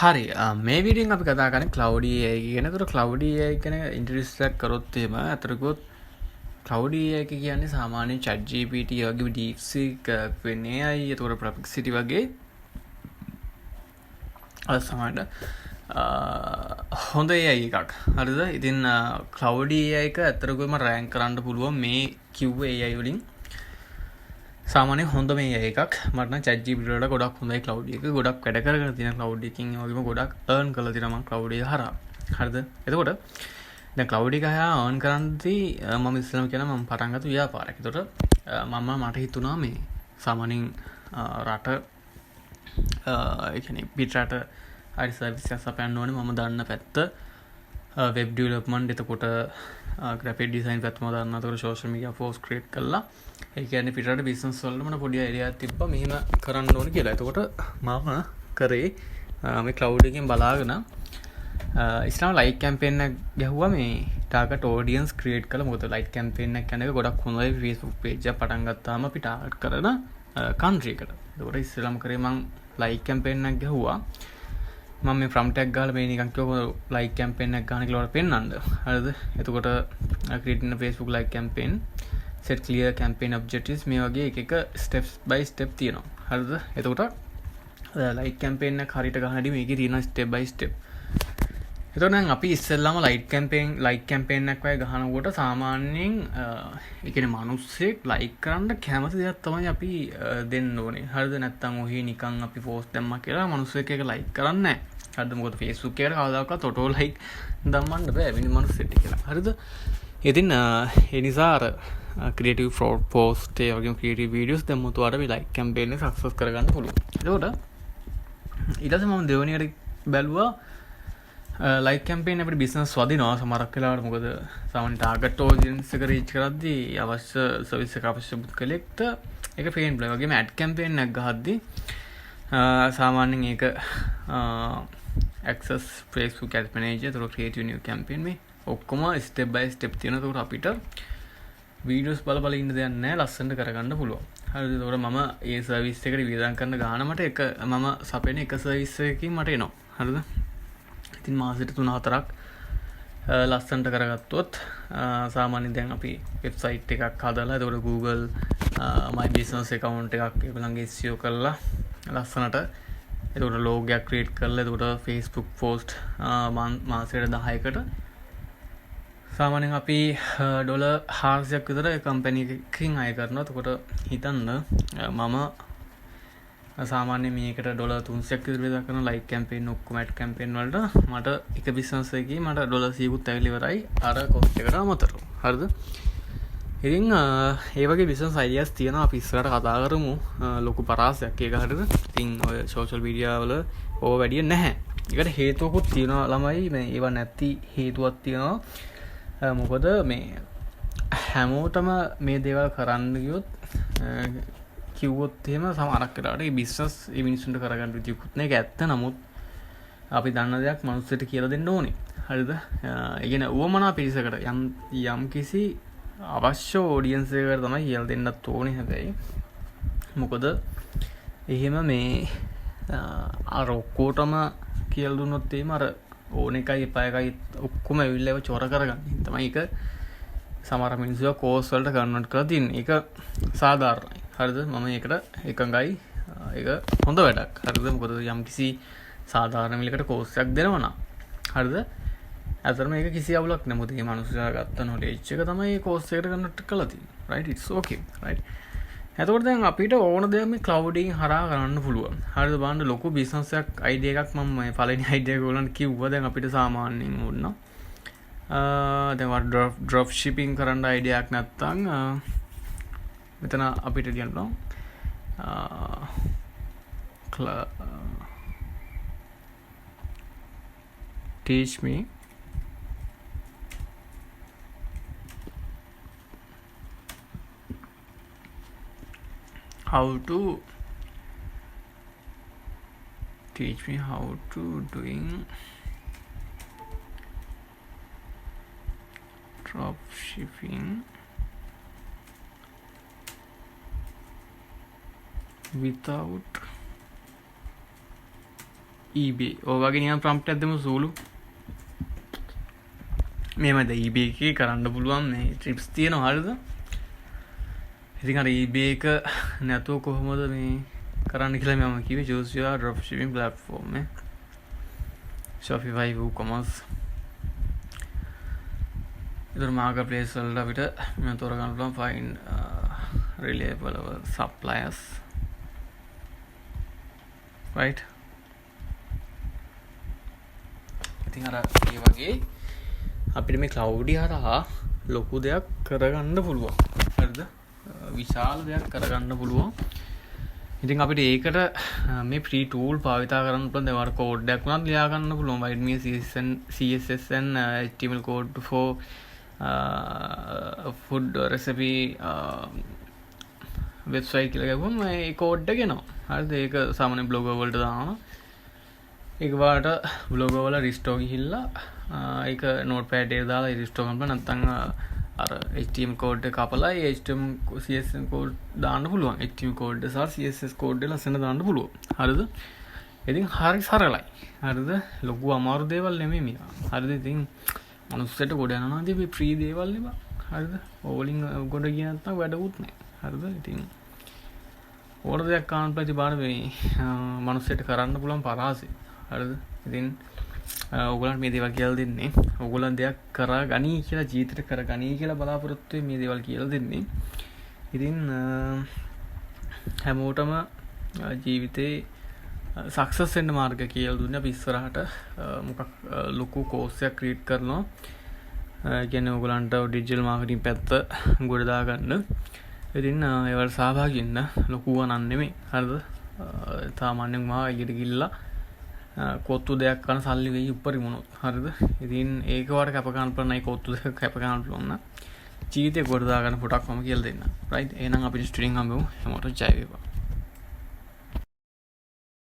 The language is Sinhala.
හරි මේ විඩින් අපි කතා කරන්නේ Cloud AI කියන. ඒතර Cloud AI කියන ඉන්ට්‍රොඩියුස් එකක් කරොත් එහෙම අතරකොත් Cloud AI කියන්නේ සාමාන්‍ය ChatGPT වගේ DeepSeek වෙන්නේ AI ඒතර Perplexity වගේ සමහරට හොඳ AI එකක්. හරිද? ඉතින් Cloud AI එක අතරකොම රෑන්ක් කරන්න පුළුවන් මේ කිව්ව AI වලින්. සාමාන්‍ය හොඳ මේ එකක් මට ChatGPT වල ගොඩක් හොඳයි Cloud එක. ගොඩක් වැඩ කරගෙන තියෙන Cloud එකකින් ඒ වගේම ගොඩක් earn කරලා තියෙනවා මම Cloud එක හරහා. හරිද? එතකොට දැන් Cloud එක හරහා earn කරන්දී මම ඉස්සෙල්ලාම කියන මම පටන් ගත්ත ව්‍යාපාරයක්. එතකොට මට හිතුණා මේ සාමාන්‍යයෙන් රට ඒ කියන්නේ පිට රට හරි සර්විස් එකක් අපයන්න ඕනේ මම දන්න පැත්ත වෙබ් ඩෙවලොප්මන්ට් එතකොට ග්‍රැෆික් ඩිසයින් පැත්ත මම දන්නවා. එතකොට සෝෂල් මීඩියා පෝස්ට් ක්‍රියේට් කළා. ඒ කියන්නේ පිටරට බිස්නස් වලට මම පොඩි අයිඩියා එකක් තිබ්බා මෙහෙම කරන්න ඕනේ කියලා. එතකොට මම කරේ මේ Cloud එකෙන් බලාගෙන ඉස්සරහ ලයික් කැම්පේන් එකක් ගැහුවා මේ ටාගට් ඔඩියන්ස් ක්‍රියේට් කළා. මොකද ලයික් කැම්පේන් එකක් යන එක ගොඩක් හොඳයි Facebook page එක පටන් ගත්තාම අපි ටාගට් කරන කන්ට්‍රි එකට. එතකොට ඉස්සෙල්ලාම කරේ මම ලයික් කැම්පේන් එකක් ගැහුවා. මම මේ ෆ්‍රම් ටැග් ගහලා මේ නිකන් කිව්වා ලයික් කැම්පේන් එකක් ගන්න කියලා වල පෙන්නන්න. හරිද? එතකොට create in Facebook like campaign set clear campaign objectives මේ වගේ එක steps by step තියෙනවා. හරිද? එතකොට like campaign එක හරියට ගහනදී මේකේ තියෙනවා step by step. එතකොට දැන් අපි ඉස්සෙල්ලාම like campaign එකක් වගේ ගහනකොට සාමාන්‍යයෙන් ඒ කියන්නේ මිනිස්සෙක් like කරන්න කැමති දෙයක් තමයි අපි දෙන්න ඕනේ. හරිද? නැත්තම් ඔහි නිකන් අපි post දැම්මා කියලා මිනිස්සෙක් ඒක like කරන්නේ නැහැ. හරිද? මොකද Facebook එකට කවදාකවත් auto like දම්මන්න බෑ වෙන මිනිස්සෙක් කියලා. හරිද? ඉතින් ඒ නිසා අර ක්‍රියේටිව් පෝස්ට් ඒ වගේ ක්‍රියේටිව් වීඩියෝස් දැම්මොත් ඔයාලට මේ ලයික් කැම්පේන් එක සක්සස් කරගන්න පුළුවන්. එතකොට ඊට පස්සේ මම දෙවෙනියට බැලුවා ලයික් කැම්පේන් අපිට බිස්නස් වදිනවා සමහරක් වෙලාවට. මොකද සාමාන්‍ය ටාගට් ඔඩියන්ස් එක රීච් කරද්දී අවශ්‍ය සර්විස් එක අවශ්‍ය පුද්ගලෙක්ට ඒක පේන්න පුළුවන්. ඒ වගේම ඇඩ් කැම්පේන් එකක් ගහද්දී සාමාන්‍යයෙන් ඒක access Facebook ads manager ඒතර creative new campaign මේ ඔක්කොම step by step තියෙනවා. ඒතකොට අපිට වීඩියෝස් බල ඉන්න දෙයක් නැහැ ලස්සනට කරගන්න පුළුවන්. හරිද? ඒතකොට මම ඒ සර්විස් එකට වියදම් කරන ගාන මට මම සපයන එක සර්විස් එකකින් මට එනවා. හරිද? ඉතින් මාසෙට 3-4ක් ලස්සනට කරගත්තොත් සාමාන්‍යයෙන් දැන් අපි වෙබ්සයිට් එකක් හදලා ඒතකොට Google my business account එකක් ඒගොල්ලන්ගේ SEO කරලා ලස්සනට ඒතකොට logo එකක් create කරලා ඒතකොට Facebook post මාසෙට 10කට සාමාන්‍යයෙන් අපි ඩොලර් 400ක් විතර කම්පැනි එකකින් අය කරනවා. එතකොට හිතන්න මම සාමාන්‍යයෙන් මේකට ඩොලර් 300ක් විතර වියදම් කරන ලයික් කැම්පේන් ඔක්කොම ඇඩ් කැම්පේන් වලට මට එක බිස්නස් එකකින් මට ඩොලර් 100කුත් ඇවිල්ලා ඉවරයි අර කොස්ට් එකට අමතරව. හරිද? ඉතින් ඒ වගේ බිස්නස් අයිඩියාස් තියෙනවා. අපි ඉස්සරහට කතා කරමු ලොකු පරාසයක් ඒක හරිද? ඉතින් ඔය සෝෂල් මීඩියා වල ඕව වැඩි නැහැ. ඒකට හේතුවකුත් තියෙනවා ළමයි. මේ ඒවා නැති හේතුවක් තියෙනවා. මොකද මේ හැමෝටම මේ දේවල් කරන්න ගියොත් කිව්වොත් එහෙම සමහරක් වෙලාවට මේ බිස්නස් ඒ මිනිස්සුන්ට කරගන්න විදියකුත් නැහැ. ඒක ඇත්ත. නමුත් අපි දන්න දෙයක් මිනිස්සුන්ට කියලා දෙන්න ඕනේ. හරිද? ඒ කියන්නේ උවමනා පිරිසකට යම් කිසි අවශ්‍ය ඔඩියන්ස් එකකට තමයි කියලා දෙන්නත් ඕනේ. හැබැයි මොකද එහෙම මේ අර ඔක්කොටම කියලා දුන්නොත් එහෙම අර ඕන එකයි එපා එකයි ඔක්කොම ඇවිල්ලා ඒව චොර කරගන්න. තමයි ඒක සමහර මිනිස්සු කෝස් වලට කන්වර්ට් කරලා තින්නේ. ඒක සාධාරණයි. හරිද? මම ඒකට එකඟයි. ඒක හොඳ වැඩක්. හරිද? මොකද යම්කිසි සාධාරණ මිලකට කෝස් එකක් දෙනවා නම් හරිද? අතන මේක කිසි අවුලක් නැහැ. මොකද මේ මිනිස්සුලා ගත්ත නොලෙජ් එක තමයි මේ කෝස් එකට කන්වර්ට් කරලා තියෙන්නේ. right? it's okay. right? එතකොට දැන් අපිට ඕන දෙයක් මේ cloud එකෙන් හරහා කරන්න පුළුවන්. හරිද? බලන්න ලොකු බිස්නස් එකක් අයිඩියා එකක් මම මේ පළවෙනි අයිඩියා එක ඔයගොල්ලන්ට කිව්වා. දැන් අපිට සාමාන්‍යයෙන් ඕන දැන් drop shipping කරන්න අයිඩියා එකක් නැත්නම් මෙතන අපිට කියන්න පුළුවන් teach me how to doing drop shipping without eBay ඕවගේ නිකන් ප්‍රොම්ප්ට් එකක් දෙමු සූලු මේමද eBay එකේ කරන්න පුළුවන් මේ ට්‍රිප්ස් තියෙනවා හරිද ඉතින් අර eBay එක නැතුව කොහොමද මේ කරන්න කියලා මම කිව්වේ choose your dropshipping platform එක Shopify WooCommerce ඉතින් marketplace වලට අපිට මම තෝරගන්න පුළුවන් find reliable suppliers right ඉතින් අර ඒ වගේ අපිට මේ cloudy හරහා ලොකු දෙයක් කරගන්න පුළුවන් හරිද විශාල දෙයක් කරගන්න පුළුවන් ඉතින් අපිට ඒකට මේ free tool භාවිතා කරන්න පුළුවන් දැන් වර කෝඩ් එකක් උනත් ලියා ගන්න පුළුවන් write me CSS and HTML code for food recipe website කියලා ගිහම මේ කෝඩ් එක එනවා හරිද ඒක සාමාන්‍ය බ්ලොගර් වලට දානවා ඒක වාට බ්ලොගර් වල රිස්ටෝර් ගිහිල්ලා ඒක නෝට්පෑඩ් එකේ දාලා රිස්ටෝර් කරන්න නැත්නම් අර HTML කෝඩ් එක කපලා ඒ HTML CSS කෝඩ් දාන්න පුළුවන් HTML කෝඩ් එක සහ CSS කෝඩ් එක ලස්සන දාන්න පුළුවන් හරිද ඉතින් හරි සරලයි හරිද ලොකු අමාරු දේවල් නෙමෙයි මේවා හරිද ඉතින් මනුස්සයට ගොඩ යනවා නම් මේ ෆ්‍රී දේවල් නෙමෙයි හරිද ඕවලින් ගොඩ ගිය නැත්නම් වැඩකුත් නැහැ හරිද ඉතින් ඕන දෙයක් කරන්න ප්‍රතිපාර මේ මනුස්සයට කරන්න පුළුවන් පරාසෙ හරිද ඉතින් ඔයගොල්ලන්ට මේ දේවල් කියලා දෙන්නේ ඔයගොල්ලන් දෙයක් කරා ගනී කියලා ජීවිතේට කර ගනී කියලා බලාපොරොත්තු වෙන්නේ මේ දේවල් කියලා දෙන්නේ ඉතින් හැමෝටම ජීවිතේ සක්සස් වෙන්න මාර්ග කියලා දුන්නේ අපි ඉස්සරහට මොකක් ලොකු කෝස් එකක් ක්‍රියේට් කරනවා කියන්නේ ඔයගොල්ලන්ට ඩිජිටල් මාකටිං පැත්ත ගොඩ දා ගන්න ඉතින් ඒවල සහභාගී වෙන්න ලොකු වණන් නෙමෙයි හරිද සාමාන්‍යයෙන් මා එළියට ගිහිල්ලා කොත්තු දෙයක් කරන සල්ලි වෙයි උඩරිම උනොත් හරිද ඉතින් ඒක වට කැප ගන්න පුළුවන් නයි කොත්තු දෙක කැප ගන්න පුළුවන් නම් ජීවිතේ ගොඩ දා ගන්න පොඩක් මම කියලා දෙන්න right එහෙනම් අපි ස්ටඩින් හම්බෙමු හැමෝටම ජය වේවා